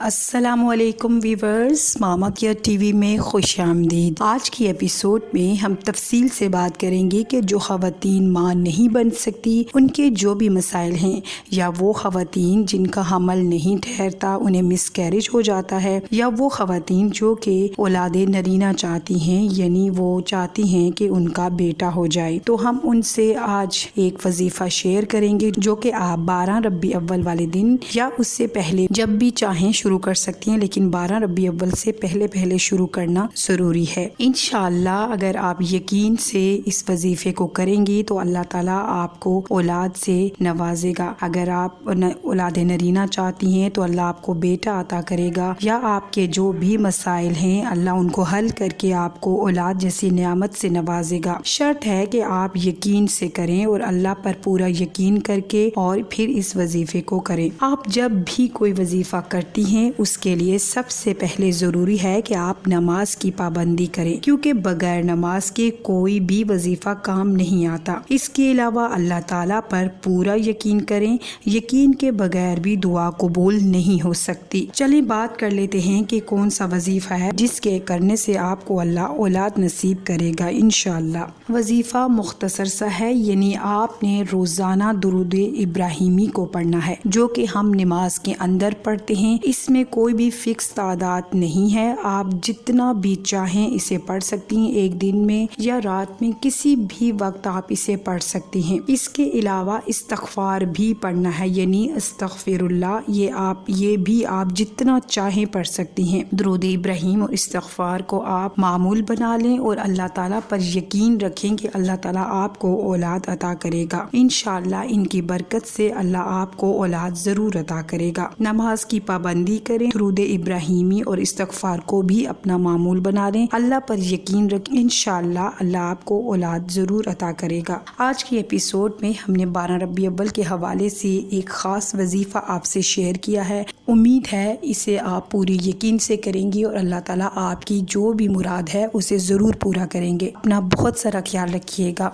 السلام علیکم ویورز، ماما care T V میں خوش آمدید۔ آج کی ایپیسوڈ میں ہم تفصیل سے بات کریں گے کہ جو خواتین ماں نہیں بن سکتی ان کے جو بھی مسائل ہیں، یا وہ خواتین جن کا حمل نہیں ٹھہرتا، انہیں مس کیریج ہو جاتا ہے، یا وہ خواتین جو کہ اولاد نرینہ چاہتی ہیں، یعنی وہ چاہتی ہیں کہ ان کا بیٹا ہو جائے، تو ہم ان سے آج ایک وظیفہ شیئر کریں گے جو کہ آپ 12 ربیع اول والے دن یا اس سے پہلے جب بھی چاہیں شروع کر سکتی ہیں، لیکن 12 ربیع اول سے پہلے شروع کرنا ضروری ہے۔ انشاءاللہ اگر آپ یقین سے اس وظیفے کو کریں گی تو اللہ تعالیٰ آپ کو اولاد سے نوازے گا۔ اگر آپ اولاد نرینہ چاہتی ہیں تو اللہ آپ کو بیٹا عطا کرے گا، یا آپ کے جو بھی مسائل ہیں اللہ ان کو حل کر کے آپ کو اولاد جیسی نعمت سے نوازے گا۔ شرط ہے کہ آپ یقین سے کریں اور اللہ پر پورا یقین کر کے اور پھر اس وظیفے کو کریں۔ آپ جب بھی کوئی وظیفہ کرتی ہیں اس کے لیے سب سے پہلے ضروری ہے کہ آپ نماز کی پابندی کریں، کیونکہ بغیر نماز کے کوئی بھی وظیفہ کام نہیں آتا۔ اس کے علاوہ اللہ تعالیٰ پر پورا یقین کریں، یقین کے بغیر بھی دعا قبول نہیں ہو سکتی۔ چلیں بات کر لیتے ہیں کہ کون سا وظیفہ ہے جس کے کرنے سے آپ کو اللہ اولاد نصیب کرے گا انشاءاللہ۔ وظیفہ مختصر سا ہے، یعنی آپ نے روزانہ درود ابراہیمی کو پڑھنا ہے، جو کہ ہم نماز کے اندر پڑھتے ہیں۔ اس میں کوئی بھی فکس تعداد نہیں ہے، آپ جتنا بھی چاہیں اسے پڑھ سکتی ہیں، ایک دن میں یا رات میں کسی بھی وقت آپ اسے پڑھ سکتی ہیں۔ اس کے علاوہ استغفار بھی پڑھنا ہے، یعنی استغفر اللہ، یہ بھی آپ جتنا چاہیں پڑھ سکتی ہیں۔ درود ابراہیم اور استغفار کو آپ معمول بنا لیں اور اللہ تعالیٰ پر یقین رکھیں کہ اللہ تعالیٰ آپ کو اولاد عطا کرے گا انشاءاللہ۔ ان کی برکت سے اللہ آپ کو اولاد ضرور عطا کرے گا۔ نماز کی پابندی کریں، درود ابراہیمی اور استغفار کو بھی اپنا معمول بنا لیں، اللہ پر یقین رکھیں، انشاءاللہ اللہ آپ کو اولاد ضرور عطا کرے گا۔ آج کی ایپیسوڈ میں ہم نے 12 ربیع اول کے حوالے سے ایک خاص وظیفہ آپ سے شیئر کیا ہے۔ امید ہے اسے آپ پوری یقین سے کریں گی اور اللہ تعالیٰ آپ کی جو بھی مراد ہے اسے ضرور پورا کریں گے۔ اپنا بہت سارا خیال رکھیے گا۔